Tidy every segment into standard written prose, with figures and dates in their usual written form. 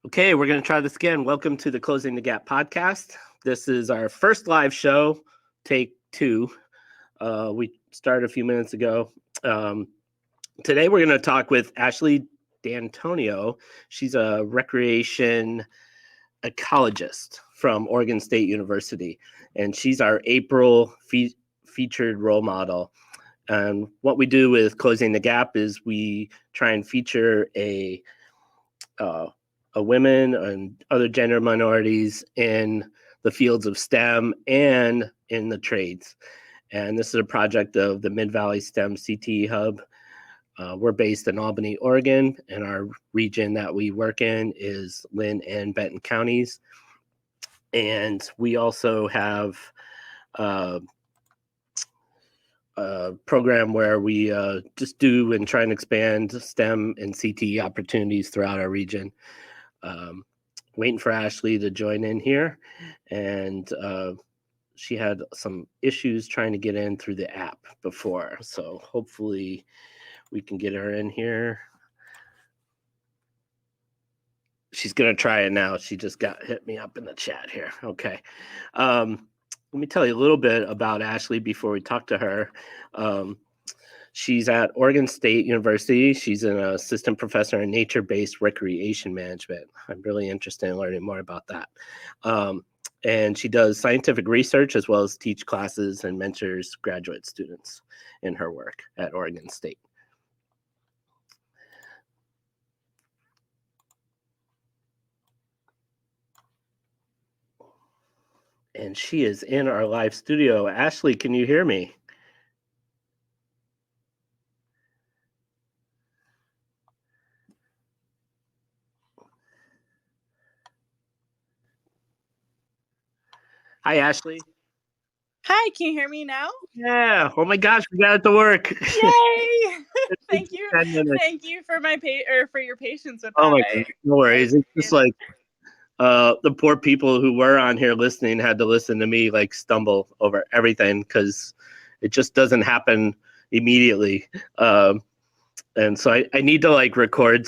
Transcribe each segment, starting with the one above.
Okay, we're going to try this again. Welcome to the Closing the Gap podcast. This is our first live show, take two. We started a few minutes ago. Today we're going to talk with Ashley D'Antonio. She's a recreation ecologist from Oregon State University, and she's our April featured role model. And what we do with Closing the Gap is we try and feature a women and other gender minorities in the fields of STEM and in the trades. And this is a project of the Mid-Valley STEM-CTE Hub. We're based in Albany, Oregon, and our region that we work in is Lynn and Benton counties. And we also have a program where we just do and try and expand STEM and CTE opportunities throughout our region. Waiting for Ashley to join in here, and she had some issues trying to get in through the app before, so hopefully we can get her in here. She's gonna try it now. She just hit me up in the chat here. Okay. Let me tell you a little bit about Ashley before we talk to her. She's at Oregon State University. She's an assistant professor in nature-based recreation management. I'm really interested in learning more about that. And she does scientific research as well as teach classes and mentors graduate students in her work at Oregon State. And she is in our live studio. Ashley, can you hear me? Hi, Ashley. Hi, can you hear me now? Yeah. Oh my gosh, we got it to work. Yay! Thank you. Thank you for for your patience with that. Oh my God, no worries. It's just like the poor people who were on here listening had to listen to me like stumble over everything because it just doesn't happen immediately. And so I need to like record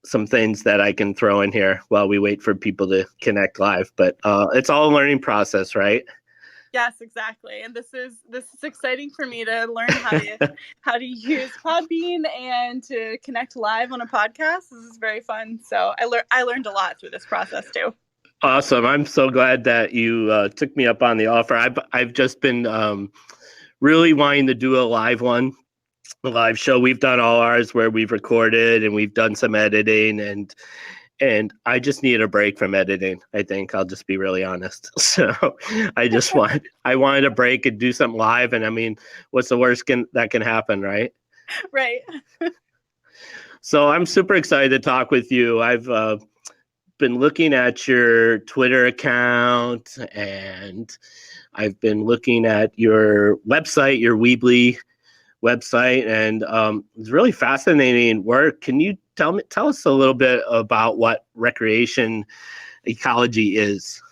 some things that I can throw in here while we wait for people to connect live. But it's all a learning process, right? Yes, exactly. And this is exciting for me to learn how to use Podbean and to connect live on a podcast. This is very fun. So I learned a lot through this process too. Awesome. I'm so glad that you took me up on the offer. I've just been really wanting to do a live show. We've done all ours where we've recorded and we've done some editing, and I just need a break from editing. I think I'll just be really honest. So I wanted a break and do something live. And I mean, what's the worst that can happen, right? Right. So I'm super excited to talk with you. I've been looking at your Twitter account, and I've been looking at your website, your Weebly website, and it's really fascinating work. Can you tell us a little bit about what recreation ecology is?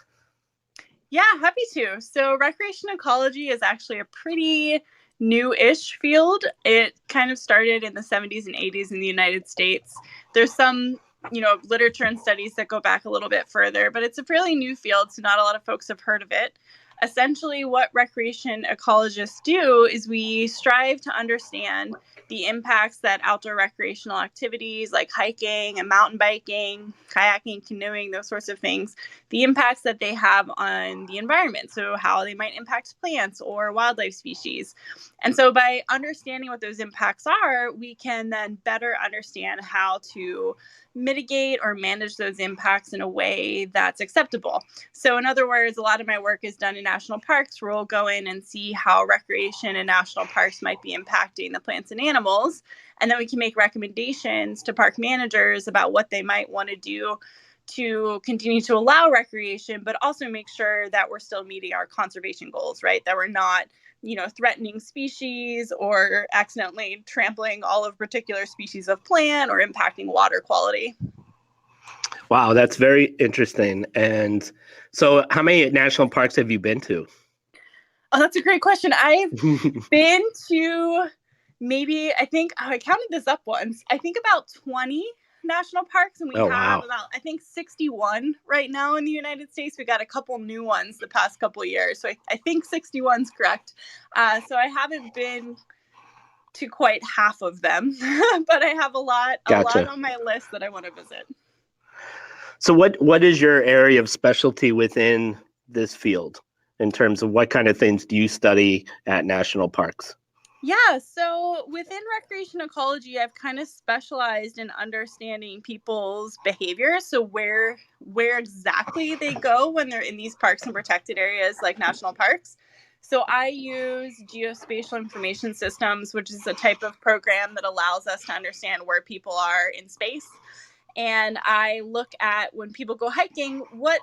Yeah, happy to. So recreation ecology is actually a pretty new-ish field. It kind of started in the 70s and 80s in the United States. There's some literature and studies that go back a little bit further, but it's a fairly new field, so not a lot of folks have heard of it. Essentially, what recreation ecologists do is we strive to understand the impacts that outdoor recreational activities like hiking and mountain biking, kayaking, canoeing, those sorts of things, the impacts that they have on the environment. So how they might impact plants or wildlife species. And so by understanding what those impacts are, we can then better understand how to mitigate or manage those impacts in a way that's acceptable. So in other words, a lot of my work is done in national parks where we'll go in and see how recreation in national parks might be impacting the plants and animals. And then we can make recommendations to park managers about what they might want to do to continue to allow recreation, but also make sure that we're still meeting our conservation goals, right? That we're not, threatening species or accidentally trampling all of particular species of plant or impacting water quality. Wow, that's very interesting. And so how many national parks have you been to? Oh, that's a great question. I've been to maybe, I think I counted this up once. I think about 20 national parks, and we Oh, have wow. about, I think, 61 right now in the United States. We got a couple new ones the past couple of years, so I think 61 is correct. So I haven't been to quite half of them, but I have a lot Gotcha. on my list that I want to visit. So what is your area of specialty within this field in terms of what kind of things do you study at national parks? Yeah, so within recreation ecology, I've kind of specialized in understanding people's behavior. So where exactly they go when they're in these parks and protected areas like national parks. So I use geospatial information systems, which is a type of program that allows us to understand where people are in space. And I look at when people go hiking, what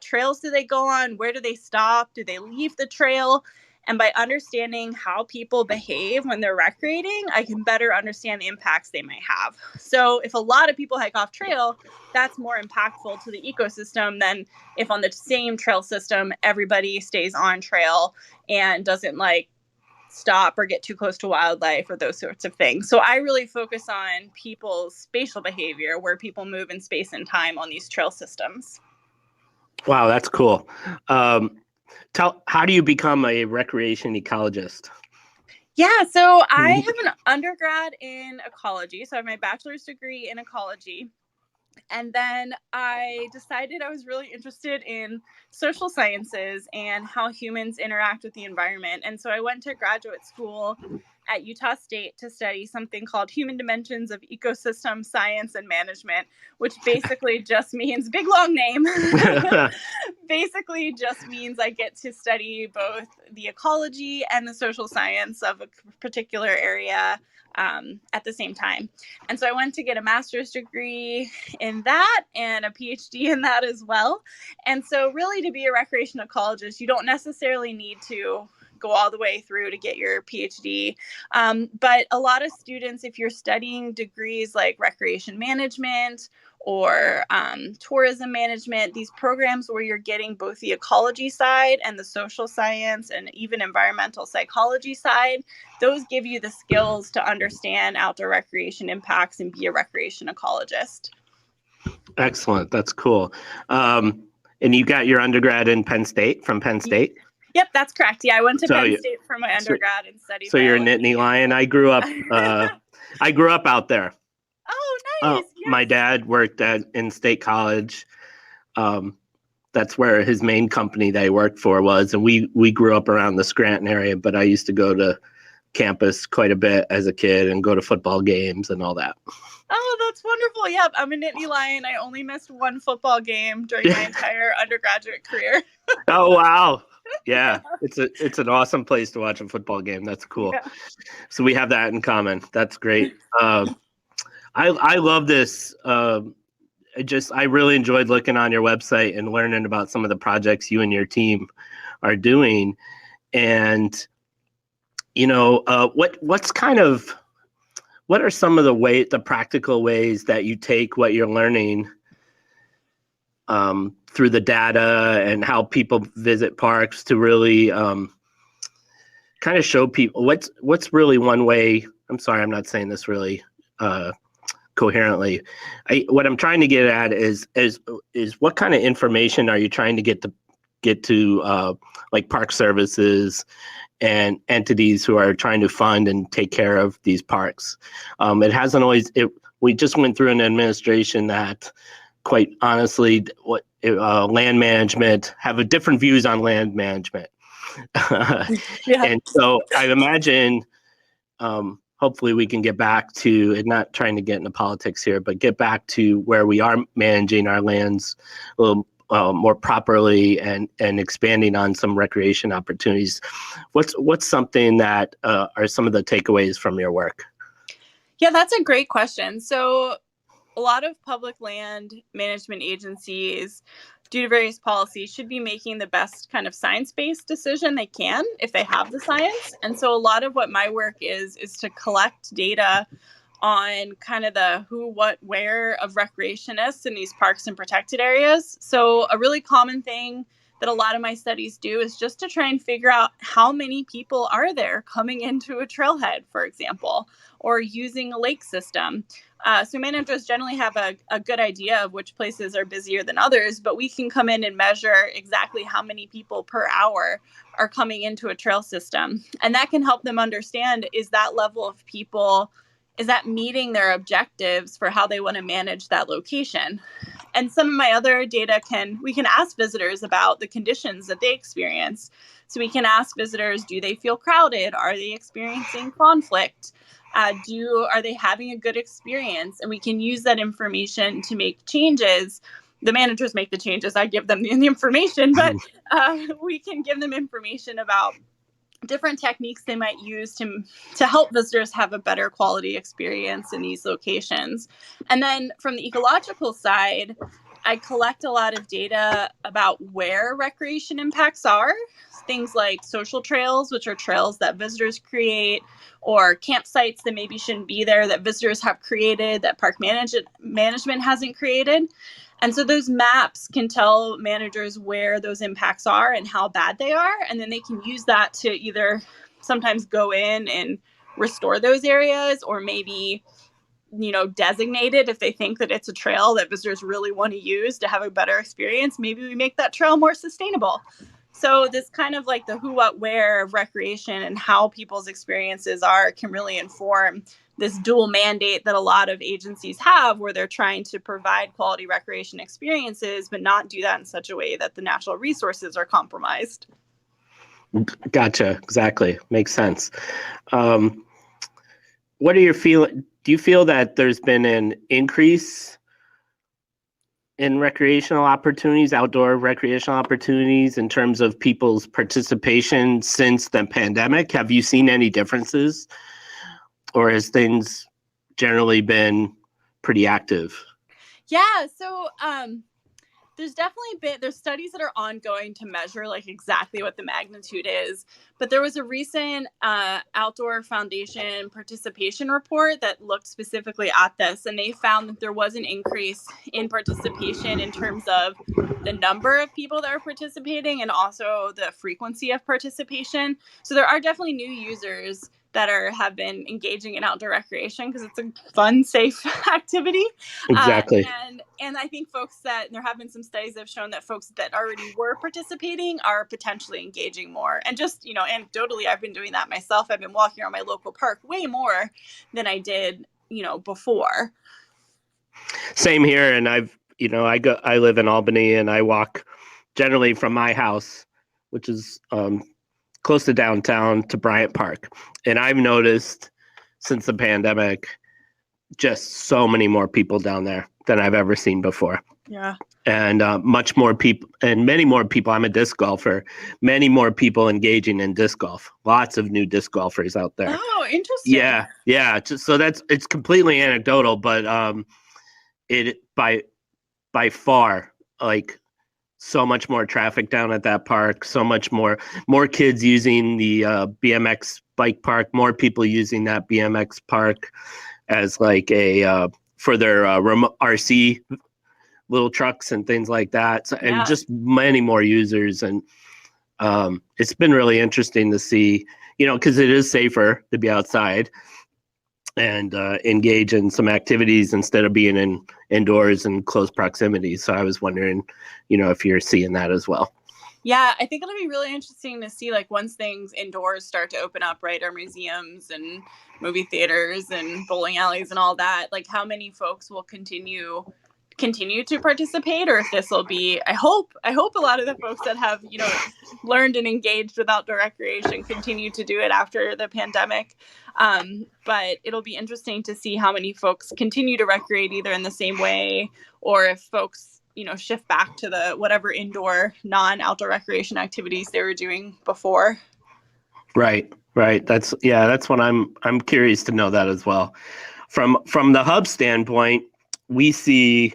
trails do they go on? Where do they stop? Do they leave the trail? And by understanding how people behave when they're recreating, I can better understand the impacts they might have. So if a lot of people hike off trail, that's more impactful to the ecosystem than if on the same trail system, everybody stays on trail and doesn't stop or get too close to wildlife or those sorts of things. So I really focus on people's spatial behavior, where people move in space and time on these trail systems. Wow, that's cool. How do you become a recreation ecologist? Yeah, so I have an undergrad in ecology. So I have my bachelor's degree in ecology. And then I decided I was really interested in social sciences and how humans interact with the environment. And so I went to graduate school at Utah State to study something called Human Dimensions of Ecosystem Science and Management, which basically just means, big long name, basically just means I get to study both the ecology and the social science of a particular area at the same time. And so I went to get a master's degree in that and a PhD in that as well. And so really, to be a recreation ecologist, you don't necessarily need to go all the way through to get your PhD. But a lot of students, if you're studying degrees like recreation management or tourism management, these programs where you're getting both the ecology side and the social science and even environmental psychology side, those give you the skills to understand outdoor recreation impacts and be a recreation ecologist. Excellent. That's cool. And you got your undergrad in Penn State, from Penn State? Yep, that's correct. Yeah, I went to Penn State for my undergrad and studied biology. You're a Nittany Lion. I grew up out there. Oh, nice. Yes. My dad worked in State College. That's where his main company that he worked for was, and we grew up around the Scranton area. But I used to go to campus quite a bit as a kid and go to football games and all that. Oh, that's wonderful. Yep, I'm a Nittany Lion. I only missed one football game during my entire undergraduate career. Oh, wow. Yeah, it's an awesome place to watch a football game. That's cool. Yeah. So we have that in common. That's great. I love this. I really enjoyed looking on your website and learning about some of the projects you and your team are doing. And what are some of the practical ways that you take what you're learning through the data and how people visit parks to really kind of show people what's really one way. I'm sorry, I'm not saying this really coherently. What I'm trying to get at is what kind of information are you trying to get to like park services and entities who are trying to fund and take care of these parks. It hasn't always. We just went through an administration that, quite honestly, land management have a different views on land management. Yeah. And so I imagine, hopefully we can get back to, and not trying to get into politics here, but get back to where we are managing our lands a little more properly and expanding on some recreation opportunities. What's something that are some of the takeaways from your work? Yeah, that's a great question. So a lot of public land management agencies, due to various policies, should be making the best kind of science-based decision they can if they have the science. And so a lot of what my work is to collect data on kind of the who, what, where of recreationists in these parks and protected areas. So a really common thing that a lot of my studies do is just to try and figure out how many people are there coming into a trailhead, for example, or using a lake system. So managers generally have a good idea of which places are busier than others, but we can come in and measure exactly how many people per hour are coming into a trail system. And that can help them understand, is that level of people, is that meeting their objectives for how they want to manage that location? And some of my other data we can ask visitors about the conditions that they experience. So we can ask visitors, do they feel crowded? Are they experiencing conflict? Are they having a good experience? And we can use that information to make changes. The managers make the changes. I give them the information, but we can give them information about different techniques they might use to help visitors have a better quality experience in these locations. And then from the ecological side, I collect a lot of data about where recreation impacts are. Things like social trails, which are trails that visitors create, or campsites that maybe shouldn't be there that visitors have created that park management hasn't created. And so those maps can tell managers where those impacts are and how bad they are. And then they can use that to either sometimes go in and restore those areas, or maybe, designate it if they think that it's a trail that visitors really want to use to have a better experience. Maybe we make that trail more sustainable. So this kind of like the who, what, where of recreation and how people's experiences are can really inform this dual mandate that a lot of agencies have, where they're trying to provide quality recreation experiences, but not do that in such a way that the natural resources are compromised. Gotcha. Exactly. Makes sense. What are your feelings? Do you feel that there's been an increase in recreational opportunities, outdoor recreational opportunities, in terms of people's participation since the pandemic? Have you seen any differences, or has things generally been pretty active? Yeah, so there's studies that are ongoing to measure like exactly what the magnitude is, but there was a recent Outdoor Foundation participation report that looked specifically at this, and they found that there was an increase in participation in terms of the number of people that are participating and also the frequency of participation. So there are definitely new users that have been engaging in outdoor recreation because it's a fun, safe activity. Exactly. And I think there have been some studies that have shown that folks that already were participating are potentially engaging more. And just, anecdotally, I've been doing that myself. I've been walking around my local park way more than I did, before. Same here. And I live in Albany, and I walk generally from my house, which is close to downtown, to Bryant Park. And I've noticed since the pandemic, just so many more people down there than I've ever seen before. Yeah. And much more people, and many more people. I'm a disc golfer. Many more people engaging in disc golf. Lots of new disc golfers out there. Oh, interesting. Yeah. So it's completely anecdotal, but it by far, like, so much more traffic down at that park, so much more kids using the BMX bike park, more people using that BMX park as like for their remote RC little trucks and things like that. So, and just many more users. And it's been really interesting to see, because it is safer to be outside and engage in some activities instead of being indoors in close proximity. So I was wondering, if you're seeing that as well. Yeah, I think it'll be really interesting to see, like, once things indoors start to open up, right? Our museums and movie theaters and bowling alleys and all that, like how many folks will continue to participate, or if this will be, I hope a lot of the folks that have, learned and engaged with outdoor recreation continue to do it after the pandemic. But it'll be interesting to see how many folks continue to recreate either in the same way, or if folks, shift back to the whatever indoor non-outdoor recreation activities they were doing before. Right. That's what I'm curious to know that as well. From the hub standpoint, we see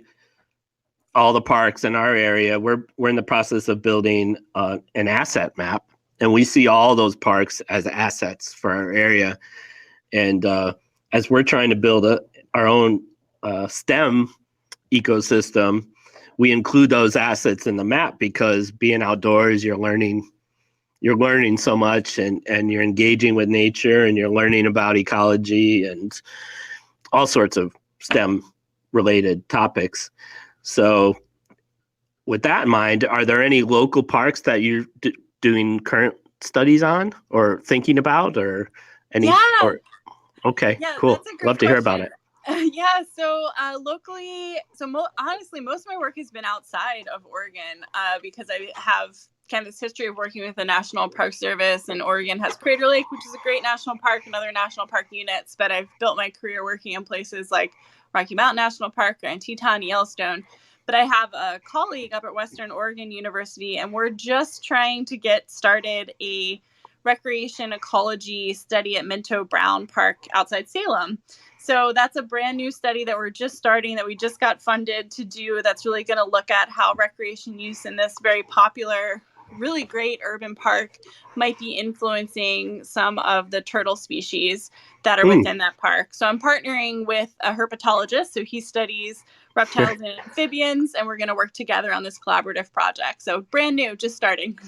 all the parks in our area. We're in the process of building an asset map, and we see all those parks as assets for our area. And as we're trying to build our own STEM ecosystem, we include those assets in the map, because being outdoors, you're learning so much, and you're engaging with nature, and you're learning about ecology and all sorts of STEM related topics. So with that in mind, are there any local parks that you're doing current studies on or thinking about, or any? Yeah. Okay, Yeah, cool. that's a great Love to hear about question. it. Yeah, so locally, so honestly, most of my work has been outside of Oregon because I have kind of this history of working with the National Park Service, and Oregon has Crater Lake, which is a great national park, and other national park units. But I've built my career working in places like Rocky Mountain National Park, Grand Teton, Yellowstone. But I have a colleague up at Western Oregon University, and we're just trying to get started a recreation ecology study at Minto Brown Park outside Salem. So that's a brand new study that we're just starting, that we just got funded to do, that's really going to look at how recreation use in this very popular, really great urban park might be influencing some of the turtle species that are within that park. So I'm partnering with a herpetologist, so he studies reptiles and amphibians, and we're going to work together on this collaborative project. So brand new, just starting.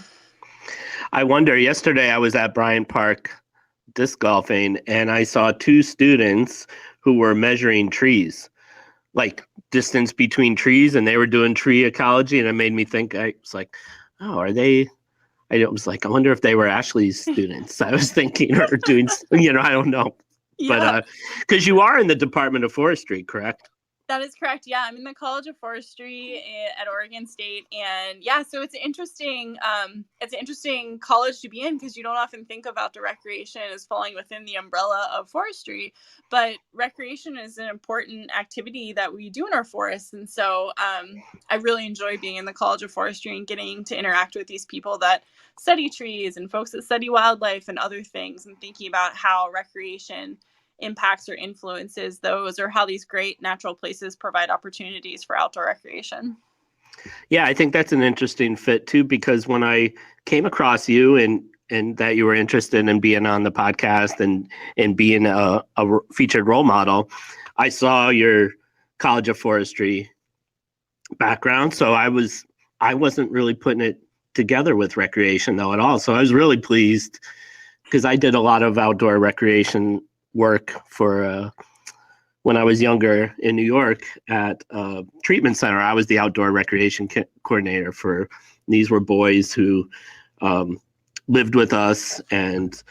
I wonder, yesterday I was at Bryant Park disc golfing, and I saw two students who were measuring trees, like distance between trees, and they were doing tree ecology. And it made me think, I was like, oh, are they? I was like, I wonder if they were Ashley's students. I was thinking, or doing, I don't know. Yeah. But because you are in the Department of Forestry, correct? That is correct. Yeah, I'm in the College of Forestry at Oregon State, and yeah, so it's an interesting college to be in, because you don't often think of outdoor recreation as falling within the umbrella of forestry, but recreation is an important activity that we do in our forests, and so I really enjoy being in the College of Forestry and getting to interact with these people that study trees and folks that study wildlife and other things, and thinking about how recreation impacts or influences those, or how these great natural places provide opportunities for outdoor recreation. Yeah, I think that's an interesting fit too, because when I came across you, and that you were interested in being on the podcast and being a featured role model, I saw your College of Forestry background. So I wasn't really putting it together with recreation though at all. So I was really pleased, because I did a lot of outdoor recreation work for when I was younger in New York at a treatment center. I was the outdoor recreation coordinator for, these were boys who lived with us and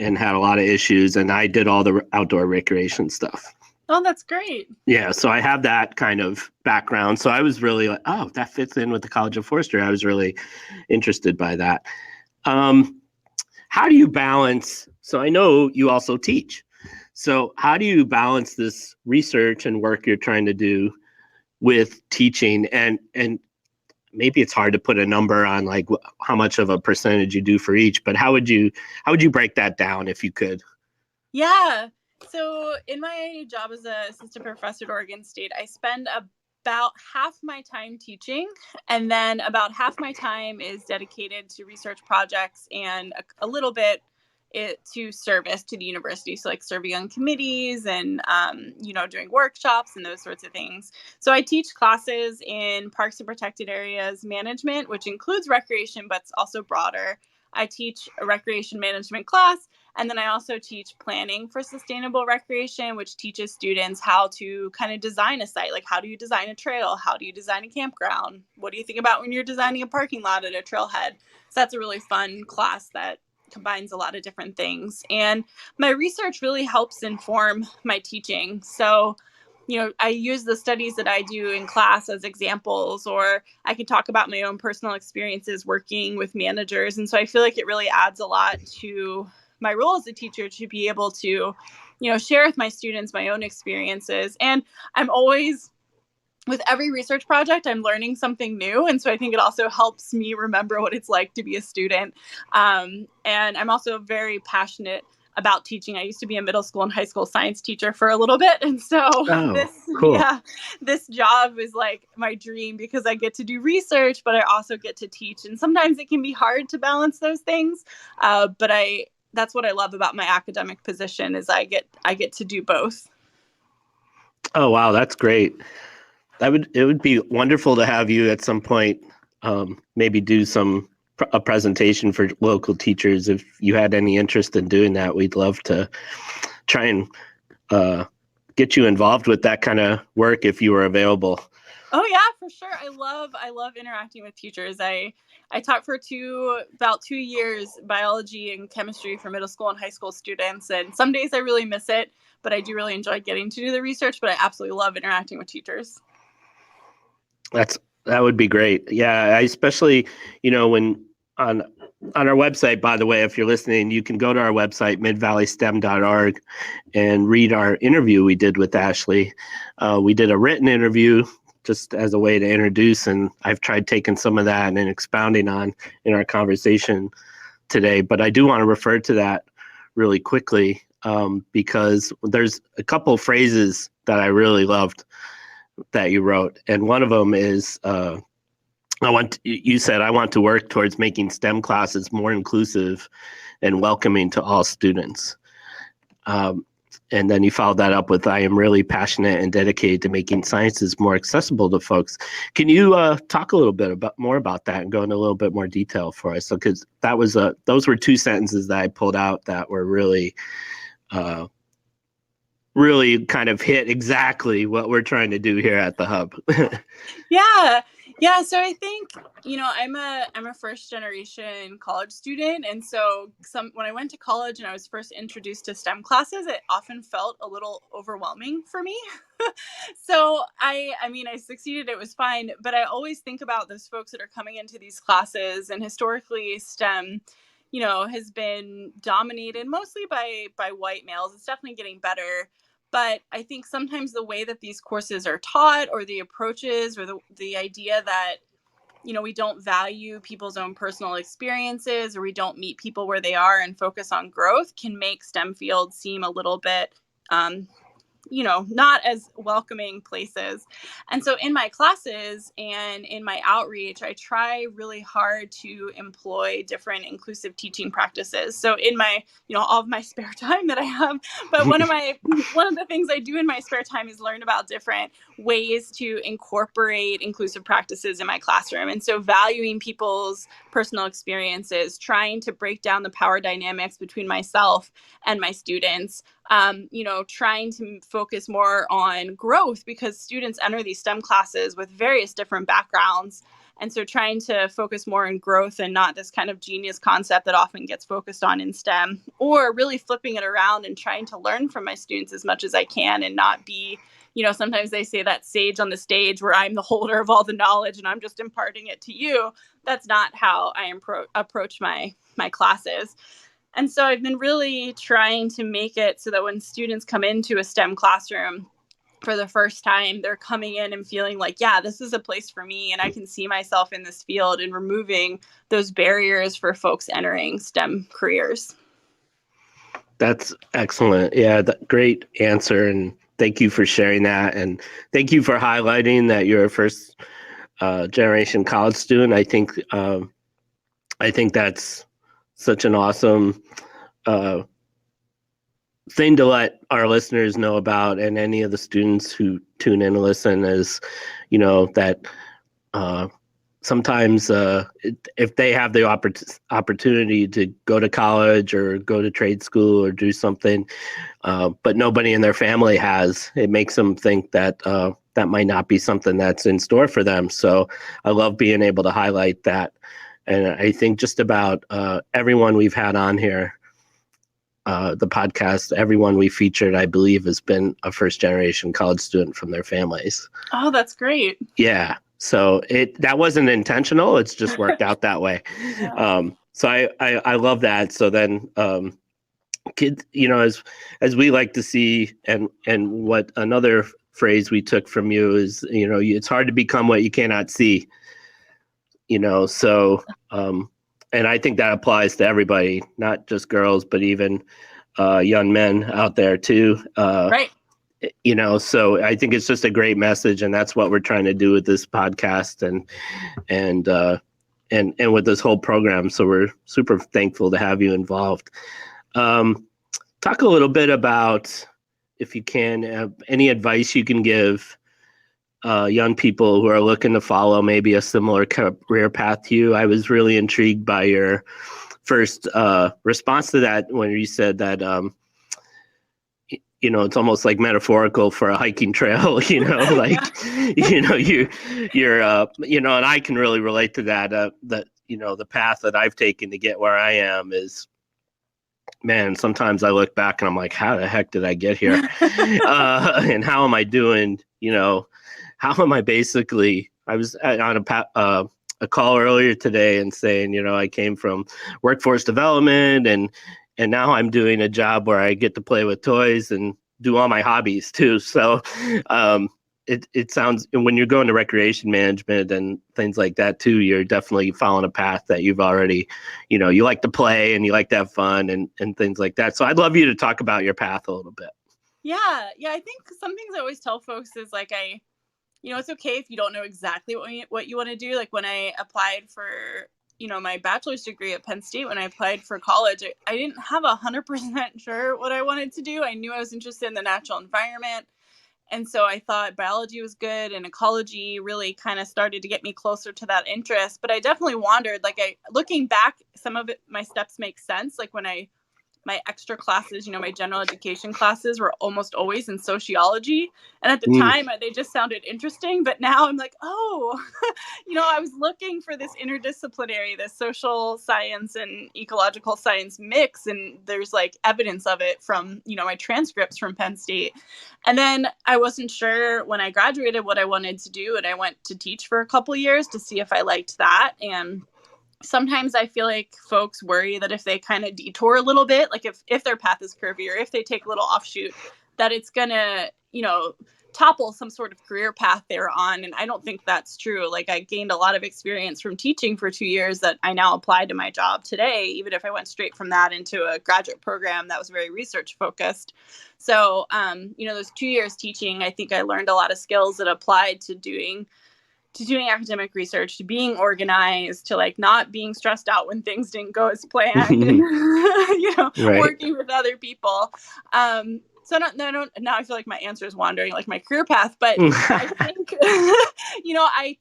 had a lot of issues, and I did all the outdoor recreation stuff. Oh, that's great. Yeah, so I have that kind of background. So I was really like, oh, that fits in with the College of Forestry. I was really interested by that. How do you balance? So I know you also teach. So how do you balance this research and work you're trying to do with teaching? And maybe it's hard to put a number on like how much of a percentage you do for each, but how would you break that down if you could? Yeah. So in my job as an assistant professor at Oregon State, I spend about half my time teaching, and then about half my time is dedicated to research projects, and a little bit to service to the university. So like serving on committees and, doing workshops and those sorts of things. So I teach classes in parks and protected areas management, which includes recreation, but it's also broader. I teach a recreation management class, and then I also teach planning for sustainable recreation, which teaches students how to kind of design a site. Like, how do you design a trail? How do you design a campground? What do you think about when you're designing a parking lot at a trailhead? So that's a really fun class that combines a lot of different things. And my research really helps inform my teaching. So, I use the studies that I do in class as examples, or I can talk about my own personal experiences working with managers. And so I feel like it really adds a lot to my role as a teacher to be able to, share with my students my own experiences. And I'm always, with every research project, I'm learning something new. And so I think it also helps me remember what it's like to be a student. And I'm also very passionate about teaching. I used to be a middle school and high school science teacher for a little bit. And so Cool. this job is like my dream, because I get to do research, but I also get to teach. And sometimes it can be hard to balance those things. But that's what I love about my academic position, is I get to do both. Oh, wow. That's great. it would be wonderful to have you at some point, maybe do a presentation for local teachers. If you had any interest in doing that, we'd love to try and get you involved with that kind of work if you were available. Oh yeah, for sure. I love interacting with teachers. I taught for about 2 years biology and chemistry for middle school and high school students, and some days I really miss it, but I do really enjoy getting to do the research. But I absolutely love interacting with teachers. That would be great. Yeah, I especially, when on our website, by the way, if you're listening, you can go to our website, midvalleystem.org, and read our interview we did with Ashley. We did a written interview just as a way to introduce, and I've tried taking some of that and expounding on in our conversation today. But I do want to refer to that really quickly, because there's a couple of phrases that I really loved that you wrote, and one of them is you said, I want to work towards making STEM classes more inclusive and welcoming to all students. And then you followed that up with, I am really passionate and dedicated to making sciences more accessible to folks. Can you talk a little bit more about that and go into a little bit more detail for us? Because those were 2 sentences that I pulled out that were really kind of hit exactly what we're trying to do here at the Hub. Yeah. So I think, I'm a first generation college student. And so when I went to college and I was first introduced to STEM classes, it often felt a little overwhelming for me. So I succeeded, it was fine. But I always think about those folks that are coming into these classes, and historically STEM, has been dominated mostly by white males. It's definitely getting better. But I think sometimes the way that these courses are taught, or the approaches, or the idea that, we don't value people's own personal experiences, or we don't meet people where they are and focus on growth, can make STEM fields seem a little bit, not as welcoming places. And so in my classes and in my outreach, I try really hard to employ different inclusive teaching practices. So in my, all of my spare time that I have, but one of the things I do in my spare time is learn about different ways to incorporate inclusive practices in my classroom. And so valuing people's personal experiences, trying to break down the power dynamics between myself and my students, trying to focus more on growth, because students enter these STEM classes with various different backgrounds. And so trying to focus more on growth and not this kind of genius concept that often gets focused on in STEM, or really flipping it around and trying to learn from my students as much as I can, and not be, sometimes they say that sage on the stage where I'm the holder of all the knowledge and I'm just imparting it to you. That's not how I approach my classes. And so I've been really trying to make it so that when students come into a STEM classroom for the first time, they're coming in and feeling like, yeah, this is a place for me, and I can see myself in this field, and removing those barriers for folks entering STEM careers. That's excellent. Yeah, great answer. And thank you for sharing that. And thank you for highlighting that you're a first generation college student. I think that's such an awesome thing to let our listeners know about, and any of the students who tune in and listen, is, that sometimes if they have the opportunity to go to college or go to trade school or do something, but nobody in their family has, it makes them think that that might not be something that's in store for them. So I love being able to highlight that. And I think just about everyone we've had on here, the podcast, everyone we featured, I believe, has been a first generation college student from their families. Oh, that's great. Yeah. So that wasn't intentional. It's just worked out that way. Yeah. So I love that. So then kids, as we like to see, and what another phrase we took from you is, it's hard to become what you cannot see. So and I think that applies to everybody, not just girls, but even young men out there too. Right. So I think it's just a great message, and that's what we're trying to do with this podcast and with this whole program. So we're super thankful to have you involved. Talk a little bit about, if you can, any advice you can give young people who are looking to follow maybe a similar career path to you. I was really intrigued by your first response to that when you said that it's almost like metaphorical for a hiking trail, like, you're, and I can really relate to that, that, the path that I've taken to get where I am is, man, sometimes I look back and I'm like, how the heck did I get here? And how am I doing? How am I basically, I was on a call earlier today and saying, I came from workforce development and now I'm doing a job where I get to play with toys and do all my hobbies too. So it sounds, when you're going to recreation management and things like that too, you're definitely following a path that you've already, you like to play and you like to have fun and things like that. So I'd love you to talk about your path a little bit. Yeah. I think some things I always tell folks is like, it's okay if you don't know exactly what you want to do. Like when I applied for, my bachelor's degree at Penn State, when I applied for college, I didn't have 100% sure what I wanted to do. I knew I was interested in the natural environment. And so I thought biology was good and ecology really kind of started to get me closer to that interest. But I definitely wandered. Looking back, some of my steps make sense. Like when my extra classes, my general education classes were almost always in sociology. And at the time, they just sounded interesting. But now I'm like, oh, I was looking for this interdisciplinary, this social science and ecological science mix. And there's like evidence of it from, my transcripts from Penn State. And then I wasn't sure when I graduated what I wanted to do. And I went to teach for a couple of years to see if I liked that. And sometimes I feel like folks worry that if they kind of detour a little bit, like if their path is curvy or if they take a little offshoot, that it's going to, topple some sort of career path they're on. And I don't think that's true. Like I gained a lot of experience from teaching for 2 years that I now apply to my job today, even if I went straight from that into a graduate program that was very research focused. So, those 2 years teaching, I think I learned a lot of skills that applied to doing academic research, to being organized, to like not being stressed out when things didn't go as planned, and Right. working with other people. So now I feel like my answer is wandering, like my career path, but I think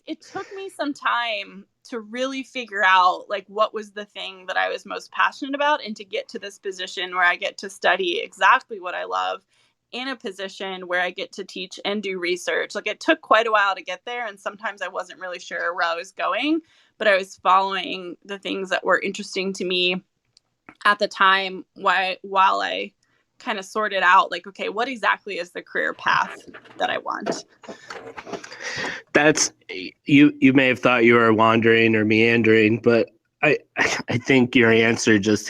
it took me some time to really figure out like what was the thing that I was most passionate about, and to get to this position where I get to study exactly what I love in a position where I get to teach and do research. Like it took quite a while to get there. And sometimes I wasn't really sure where I was going, but I was following the things that were interesting to me at the time while I kind of sorted out like, okay, what exactly is the career path that I want? That's, you may have thought you were wandering or meandering, but I think your answer just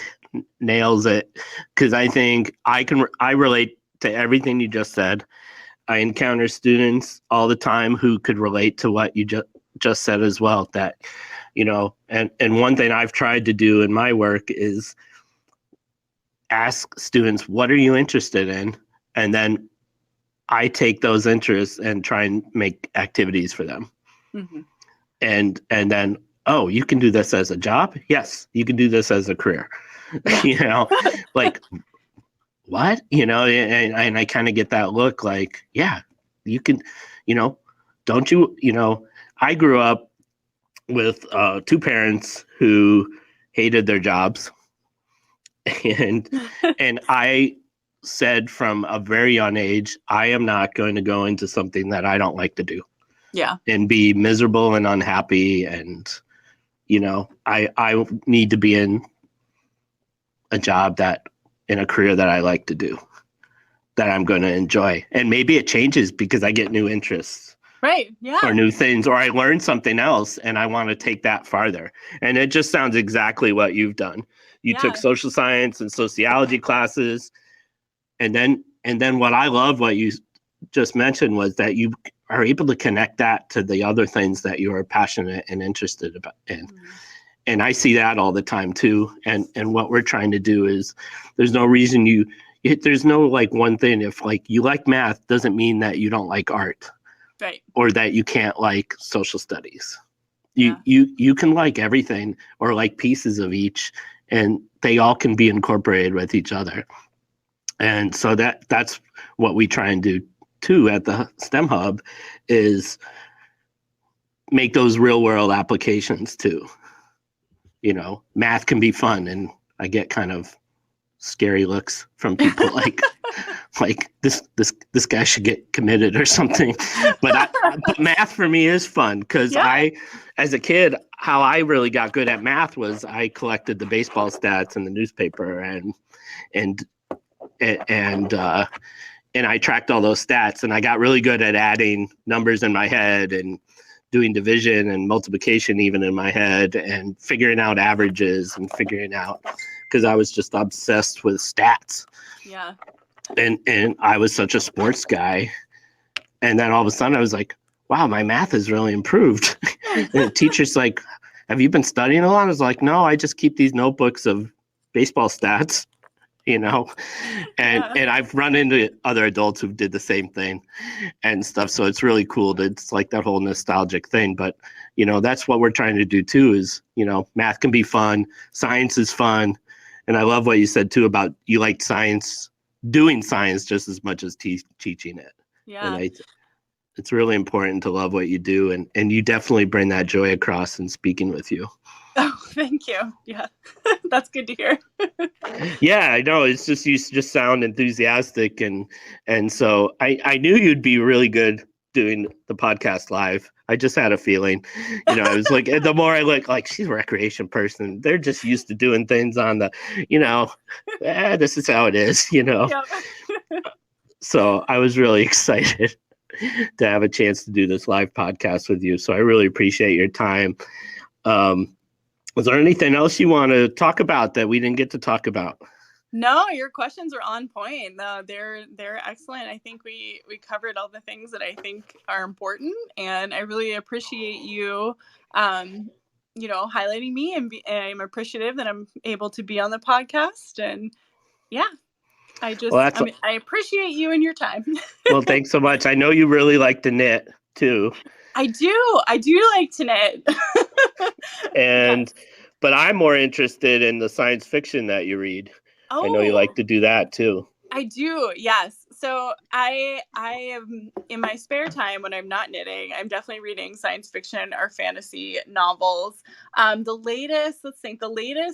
nails it. Cause I think I relate to everything you just said. I encounter students all the time who could relate to what you just said as well. That, and one thing I've tried to do in my work is ask students, what are you interested in? And then I take those interests and try and make activities for them. Mm-hmm. And then, oh, you can do this as a job? Yes, you can do this as a career. Like, what, and I kind of get that look like, yeah, you can, don't you, I grew up with 2 parents who hated their jobs. And I said from a very young age, I am not going to go into something that I don't like to do. Yeah. And be miserable and unhappy. And, I need to be in a job in a career that I like to do, that I'm going to enjoy. And maybe it changes because I get new interests. Right. Yeah. Or new things, or I learn something else and I want to take that farther. And it just sounds exactly what you've done. You took social science and sociology classes. And then what I love, what you just mentioned, was that you are able to connect that to the other things that you are passionate and interested about in. Mm-hmm. And I see that all the time too. And what we're trying to do is, there's no reason there's no like one thing. If like you like math, doesn't mean that you don't like art, right? Or that you can't like social studies. You can like everything, or like pieces of each, and they all can be incorporated with each other. And so that's what we try and do too at the STEM Hub is make those real world applications too. You know, math can be fun, and I get kind of scary looks from people like this guy should get committed or something. But math for me is fun because I, as a kid, how I really got good at math was I collected the baseball stats in the newspaper and I tracked all those stats, and I got really good at adding numbers in my head and doing division and multiplication even in my head and figuring out averages and figuring out, because I was just obsessed with stats. Yeah. And I was such a sports guy. And then all of a sudden I was like, wow, my math has really improved. And the teacher's like, have you been studying a lot? I was like, no, I just keep these notebooks of baseball stats, you know, and I've run into other adults who did the same thing and stuff. So it's really cool. It's like that whole nostalgic thing. But, you know, that's what we're trying to do too is, you know, math can be fun. Science is fun. And I love what you said too about you like science, doing science just as much as teaching it. Yeah. And it's really important to love what you do. And you definitely bring that joy across in speaking with you. Oh, thank you. Yeah, that's good to hear. Yeah, I know. It's just, you just sound enthusiastic. And so I knew you'd be really good doing the podcast live. I just had a feeling, you know, I was like, the more I look, like, she's a recreation person. They're just used to doing things on the, you know, this is how it is, you know. Yep. So I was really excited to have a chance to do this live podcast with you. So I really appreciate your time. Was there anything else you want to talk about that we didn't get to talk about? No, your questions are on point. No, they're excellent. I think we covered all the things that I think are important, and I really appreciate you, you know, highlighting me, and I'm appreciative that I'm able to be on the podcast. And yeah, I appreciate you and your time. Well, thanks so much. I know you really like to knit too. I do like to knit. And but I'm more interested in the science fiction that you read. I know you like to do that too. I do, yes. So I am, in my spare time when I'm not knitting, I'm definitely reading science fiction or fantasy novels. The latest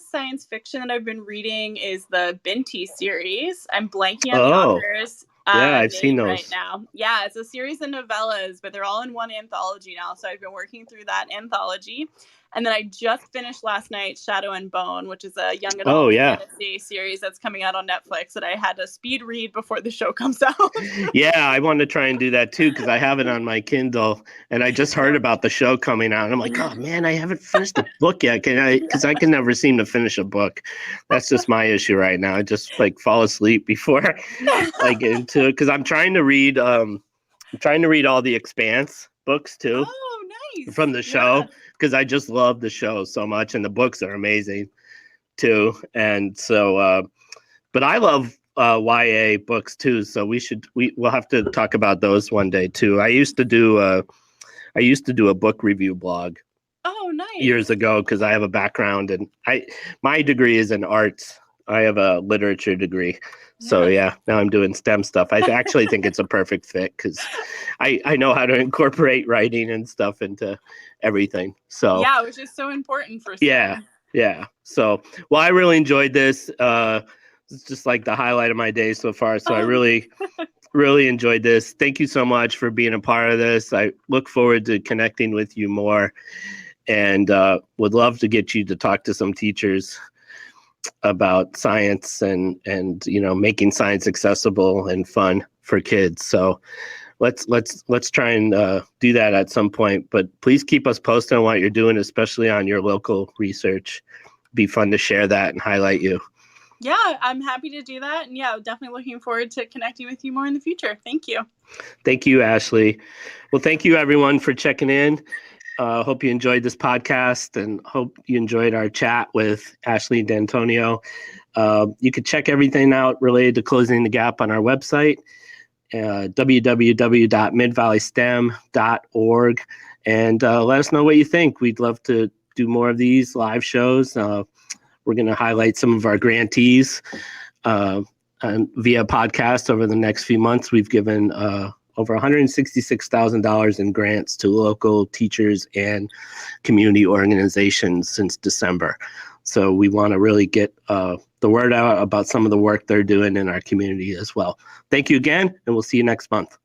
science fiction that I've been reading is the Binti series. I'm blanking on the author's I've seen those right now. Yeah, it's a series of novellas, but they're all in one anthology now. So I've been working through that anthology. And then I just finished last night Shadow and Bone, which is a young adult fantasy series that's coming out on Netflix that I had to speed read before the show comes out. Yeah, I want to try and do that too because I have it on my Kindle, and I just heard about the show coming out. And I'm like, oh man, I haven't finished the book yet. Because I can never seem to finish a book. That's just my issue right now. I just like fall asleep before I get into it because I'm trying to read. I'm trying to read all the Expanse books too. Oh, nice. From the show because I just love the show so much, and the books are amazing too. And so, but I love YA books too. So we'll have to talk about those one day too. I used to do a book review blog. Oh, nice. Years ago because I have a background and my degree is in arts. I have a literature degree. So yeah, now I'm doing STEM stuff. I actually think it's a perfect fit because I know how to incorporate writing and stuff into everything. So yeah, which is so important for STEM. Yeah. So, well, I really enjoyed this. It's just like the highlight of my day so far. So I really enjoyed this. Thank you so much for being a part of this. I look forward to connecting with you more and would love to get you to talk to some teachers about science and you know, making science accessible and fun for kids. So let's try and do that at some point. But please keep us posted on what you're doing, especially on your local research. Be fun to share that and highlight you. Yeah, I'm happy to do that. And yeah, definitely looking forward to connecting with you more in the future. Thank you. Thank you, Ashley. Well, thank you everyone for checking in. Hope you enjoyed this podcast and hope you enjoyed our chat with Ashley D'Antonio. You can check everything out related to Closing the Gap on our website, www.midvalleystem.org, and let us know what you think. We'd love to do more of these live shows. We're going to highlight some of our grantees via podcast over the next few months. We've given over $166,000 in grants to local teachers and community organizations since December. So we want to really get the word out about some of the work they're doing in our community as well. Thank you again, and we'll see you next month.